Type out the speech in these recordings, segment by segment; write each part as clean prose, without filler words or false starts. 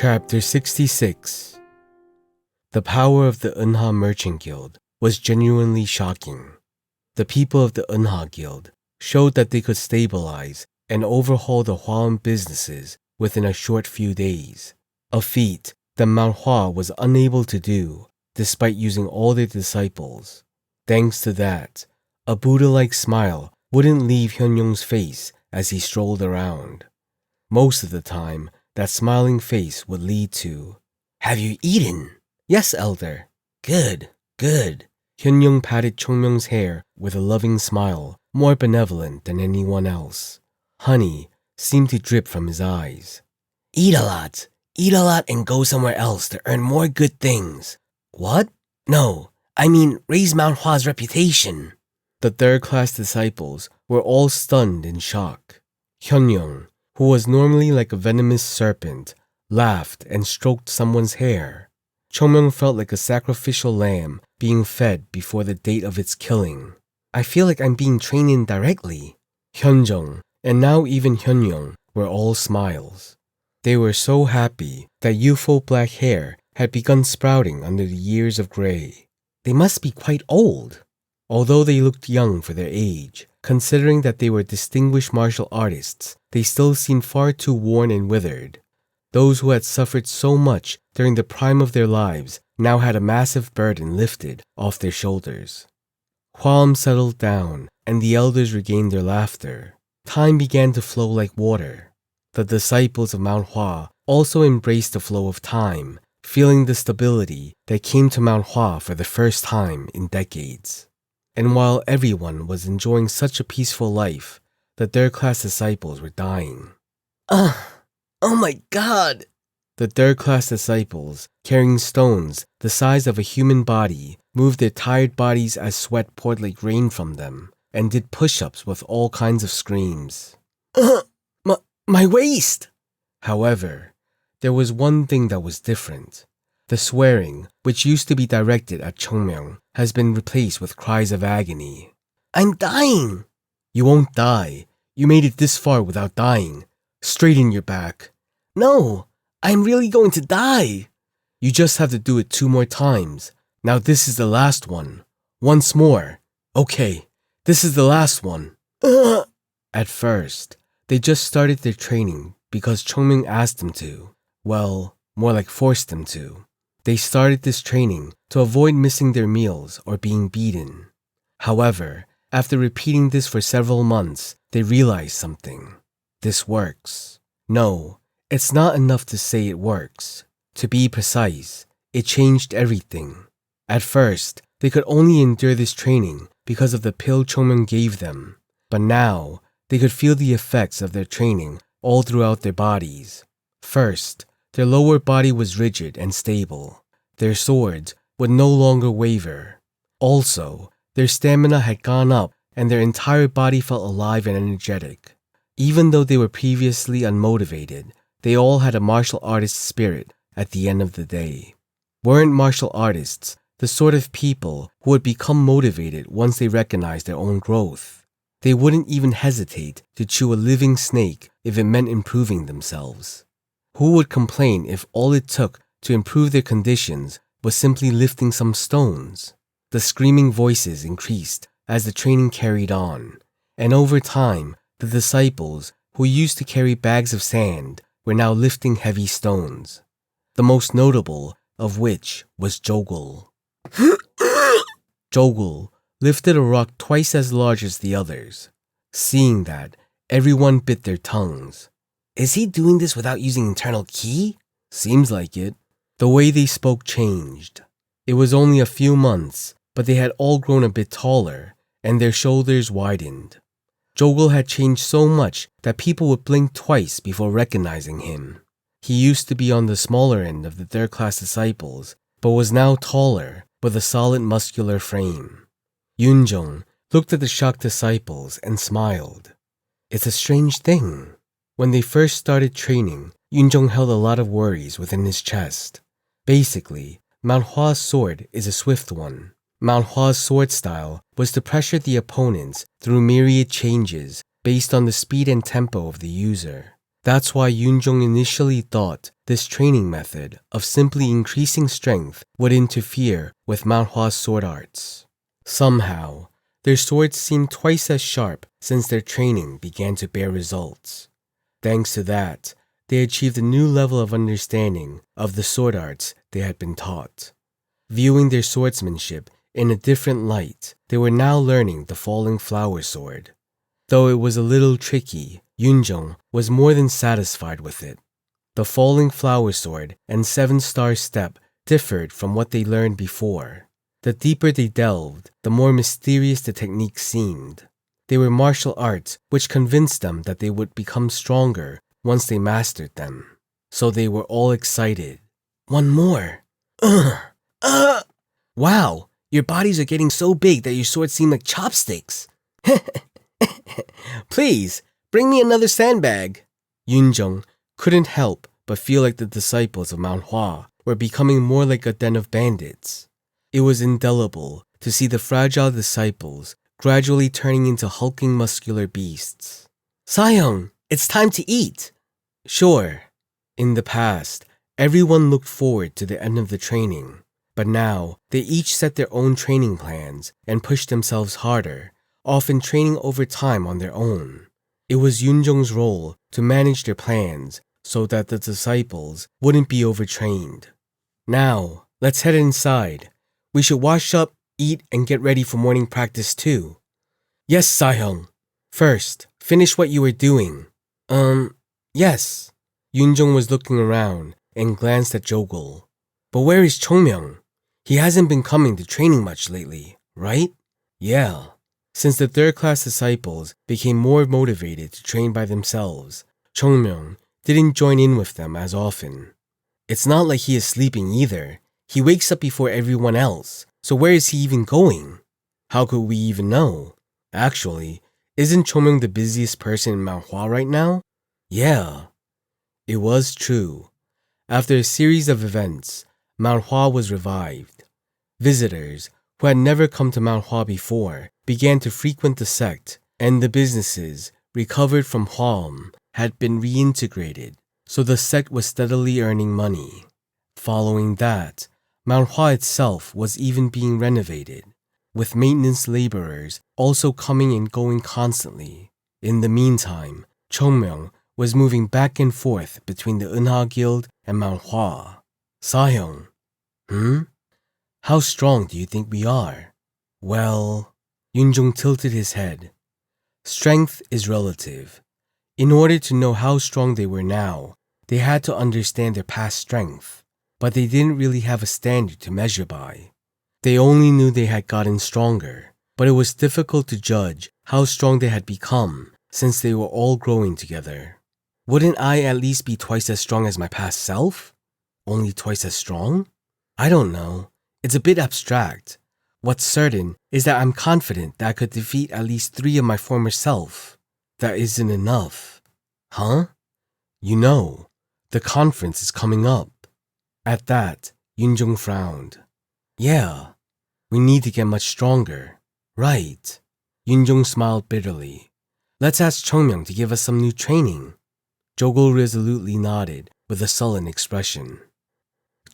Chapter 66. The power of the Unha Merchant Guild was genuinely shocking. The people of the Unha Guild showed that they could stabilize and overhaul the Huan businesses within a short few days, a feat that Mount Hua was unable to do despite using all their disciples. Thanks to that, a Buddha-like smile wouldn't leave Hyunyong's face as he strolled around. Most of the time, that smiling face would lead to, "Have you eaten?" "Yes, elder." "Good, good." Hyunyong patted Chongmyong's hair with a loving smile, more benevolent than anyone else. Honey seemed to drip from his eyes. Eat a lot and go somewhere else to earn more good things." "What?" "No, I mean raise Mount Hua's reputation." The third-class disciples were all stunned in shock. Hyunyong, who was normally like a venomous serpent, laughed and stroked someone's hair. Chongmyong felt like a sacrificial lamb being fed before the date of its killing. "I feel like I'm being trained indirectly." Hyunjong, and now even Hyunyong, were all smiles. They were so happy that youthful black hair had begun sprouting under the years of gray. They must be quite old. Although they looked young for their age, considering that they were distinguished martial artists, they still seemed far too worn and withered. Those who had suffered so much during the prime of their lives now had a massive burden lifted off their shoulders. Hwam settled down, and the elders regained their laughter. Time began to flow like water. The disciples of Mount Hua also embraced the flow of time, feeling the stability that came to Mount Hua for the first time in decades. And while everyone was enjoying such a peaceful life, the third-class disciples were dying. Oh my God! The third-class disciples, carrying stones the size of a human body, moved their tired bodies as sweat poured like rain from them, and did push-ups with all kinds of screams. My waist! However, there was one thing that was different. The swearing, which used to be directed at Chongmyong, has been replaced with cries of agony. "I'm dying!" "You won't die. You made it this far without dying. Straighten your back." "No, I'm really going to die." "You just have to do it 2 more times. Now this is the last one. Once more. Okay, this is the last one." At first, they just started their training because Chongmyong asked them to. Well, more like forced them to. They started this training to avoid missing their meals or being beaten. However, after repeating this for several months, they realized something. This works. No, it's not enough to say it works. To be precise, it changed everything. At first, they could only endure this training because of the pill Chongmyong gave them. But now, they could feel the effects of their training all throughout their bodies. First, their lower body was rigid and stable. Their swords would no longer waver. Also, their stamina had gone up and their entire body felt alive and energetic. Even though they were previously unmotivated, they all had a martial artist spirit at the end of the day. Weren't martial artists the sort of people who would become motivated once they recognized their own growth? They wouldn't even hesitate to chew a living snake if it meant improving themselves. Who would complain if all it took to improve their conditions was simply lifting some stones? The screaming voices increased as the training carried on, and over time, the disciples who used to carry bags of sand were now lifting heavy stones. The most notable of which was Jogul. Jogul lifted a rock twice as large as the others. Seeing that, everyone bit their tongues. Is he doing this without using internal ki? Seems like it. The way they spoke changed. It was only a few months, but they had all grown a bit taller, and their shoulders widened. Jogul had changed so much that people would blink twice before recognizing him. He used to be on the smaller end of the third-class disciples, but was now taller, with a solid muscular frame. Yunjong looked at the shocked disciples and smiled. It's a strange thing. When they first started training, Yunjong held a lot of worries within his chest. Basically, Mount Hua's sword is a swift one. Mount Hua's sword style was to pressure the opponents through myriad changes based on the speed and tempo of the user. That's why Yunjong initially thought this training method of simply increasing strength would interfere with Mount Hua's sword arts. Somehow, their swords seemed twice as sharp since their training began to bear results. Thanks to that, they achieved a new level of understanding of the sword arts they had been taught. Viewing their swordsmanship in a different light, they were now learning the falling flower sword. Though it was a little tricky, Yunjong was more than satisfied with it. The falling flower sword and 7-star step differed from what they learned before. The deeper they delved, the more mysterious the technique seemed. They were martial arts which convinced them that they would become stronger once they mastered them. So they were all excited. One more. Wow, your bodies are getting so big that your swords seem like chopsticks. Please, bring me another sandbag. Yunjong couldn't help but feel like the disciples of Mount Hua were becoming more like a den of bandits. It was indelible to see the fragile disciples gradually turning into hulking muscular beasts. Sayong, it's time to eat. Sure. In the past, everyone looked forward to the end of the training, but now they each set their own training plans and pushed themselves harder, often training over time on their own. It was Yunjong's role to manage their plans so that the disciples wouldn't be overtrained. Now, let's head inside. We should wash up, eat, and get ready for morning practice too. Yes, Sahyung. First, finish what you were doing. Yes. Yunjong was looking around and glanced at Jogul. But where is Chongmyeong? He hasn't been coming to training much lately, right? Yeah. Since the third-class disciples became more motivated to train by themselves, Chongmyeong didn't join in with them as often. It's not like he is sleeping either. He wakes up before everyone else, so where is he even going? How could we even know? Actually, isn't Chongmyeong the busiest person in Mount Hua right now? Yeah. It was true. After a series of events, Mount Hua was revived. Visitors, who had never come to Mount Hua before, began to frequent the sect, and the businesses, recovered from Hwaum, had been reintegrated, so the sect was steadily earning money. Following that, Mount Hua itself was even being renovated, with maintenance laborers also coming and going constantly. In the meantime, Chongmyeong was moving back and forth between the Eunha Guild and Mount Hua. Sahyong. How strong do you think we are? Well, Yunjong tilted his head. Strength is relative. In order to know how strong they were now, they had to understand their past strength, but they didn't really have a standard to measure by. They only knew they had gotten stronger, but it was difficult to judge how strong they had become since they were all growing together. Wouldn't I at least be twice as strong as my past self? Only twice as strong? I don't know. It's a bit abstract. What's certain is that I'm confident that I could defeat at least 3 of my former self. That isn't enough. Huh? You know, the conference is coming up. At that, Yunjong frowned. Yeah, we need to get much stronger. Right. Yunjong smiled bitterly. Let's ask Chongmyeong to give us some new training. Jogul resolutely nodded with a sullen expression.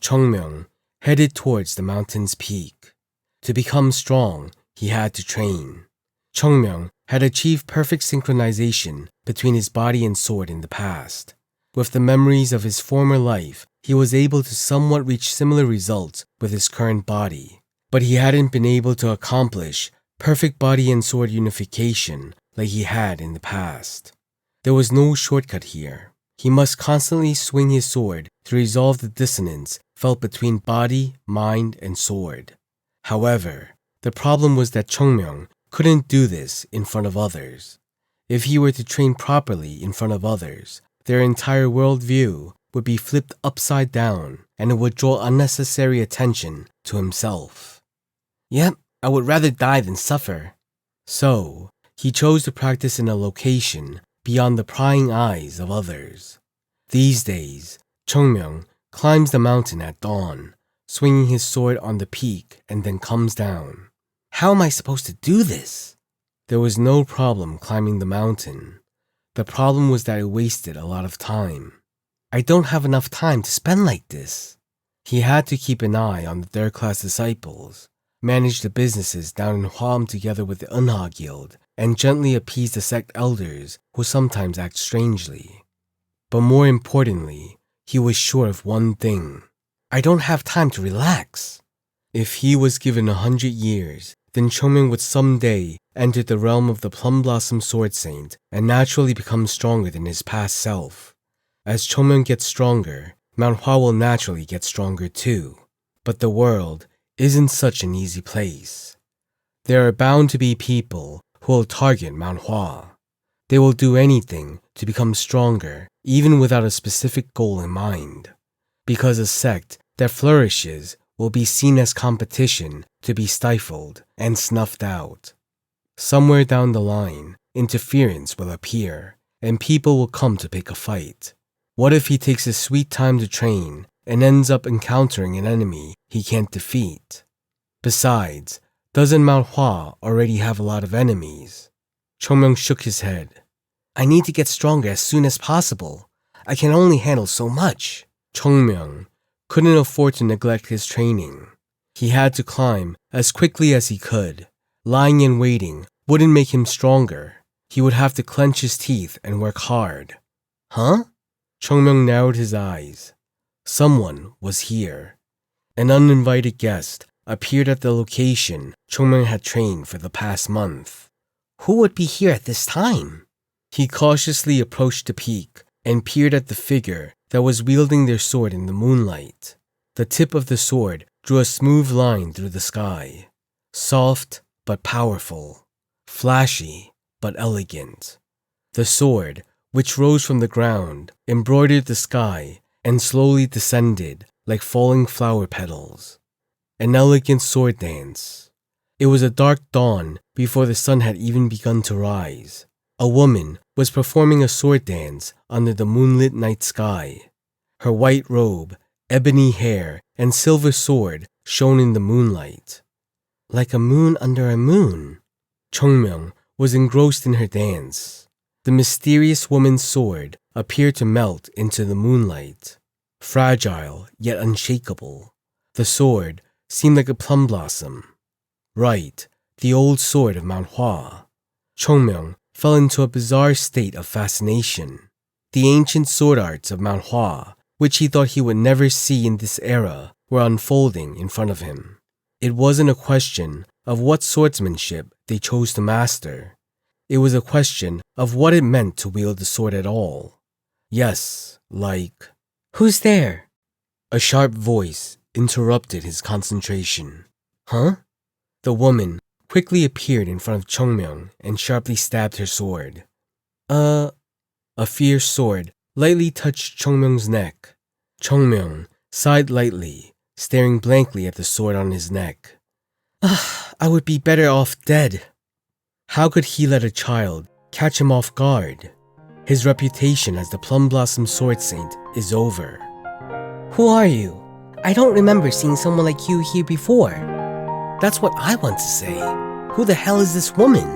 Chongmyeong headed towards the mountain's peak. To become strong, he had to train. Chongmyeong had achieved perfect synchronization between his body and sword in the past. With the memories of his former life, he was able to somewhat reach similar results with his current body. But he hadn't been able to accomplish perfect body and sword unification like he had in the past. There was no shortcut here. He must constantly swing his sword to resolve the dissonance felt between body, mind, and sword. However, the problem was that Chongmyeong couldn't do this in front of others. If he were to train properly in front of others, their entire worldview would be flipped upside down and it would draw unnecessary attention to himself. Yep, I would rather die than suffer. So, he chose to practice in a location beyond the prying eyes of others. These days, Chongmyeong climbs the mountain at dawn, swinging his sword on the peak and then comes down. How am I supposed to do this? There was no problem climbing the mountain. The problem was that it wasted a lot of time. I don't have enough time to spend like this. He had to keep an eye on the third-class disciples, manage the businesses down in Huam together with the Unha Guild, and gently appease the sect elders who sometimes act strangely. But more importantly, he was sure of one thing. I don't have time to relax. If he was given 100 years, then Chongmyung would someday enter the realm of the Plum Blossom Sword Saint and naturally become stronger than his past self. As Chongmyung gets stronger, Mount Hua will naturally get stronger too. But the world isn't such an easy place. There are bound to be people who will target Mount Hua. They will do anything to become stronger, even without a specific goal in mind. Because a sect that flourishes will be seen as competition to be stifled and snuffed out. Somewhere down the line, interference will appear, and people will come to pick a fight. What if he takes his sweet time to train and ends up encountering an enemy he can't defeat? Besides, doesn't Mount Hua already have a lot of enemies? Chongmyung shook his head. I need to get stronger as soon as possible. I can only handle so much. Chongmyung couldn't afford to neglect his training. He had to climb as quickly as he could. Lying and waiting wouldn't make him stronger. He would have to clench his teeth and work hard. Huh? Chongmyung narrowed his eyes. Someone was here. An uninvited guest appeared at the location Chongmyung had trained for the past month. Who would be here at this time? He cautiously approached the peak and peered at the figure that was wielding their sword in the moonlight. The tip of the sword drew a smooth line through the sky. Soft but powerful. Flashy but elegant. The sword, which rose from the ground, embroidered the sky and slowly descended like falling flower petals. An elegant sword dance. It was a dark dawn before the sun had even begun to rise. A woman was performing a sword dance under the moonlit night sky. Her white robe, ebony hair, and silver sword shone in the moonlight. Like a moon under a moon. Chongmyung was engrossed in her dance. The mysterious woman's sword appeared to melt into the moonlight. Fragile yet unshakable. The sword seemed like a plum blossom. Right, the old sword of Mount Hua. Chongmyung fell into a bizarre state of fascination. The ancient sword arts of Mount Hua, which he thought he would never see in this era, were unfolding in front of him. It wasn't a question of what swordsmanship they chose to master. It was a question of what it meant to wield the sword at all. Yes, like, "Who's there?" A sharp voice interrupted his concentration. Huh? The woman quickly appeared in front of Chongmyung and sharply stabbed her sword. A fierce sword lightly touched Chongmyung's neck. Chongmyung sighed lightly, staring blankly at the sword on his neck. I would be better off dead. How could he let a child catch him off guard? His reputation as the Plum Blossom Sword Saint is over. Who are you? I don't remember seeing someone like you here before. That's what I want to say. Who the hell is this woman?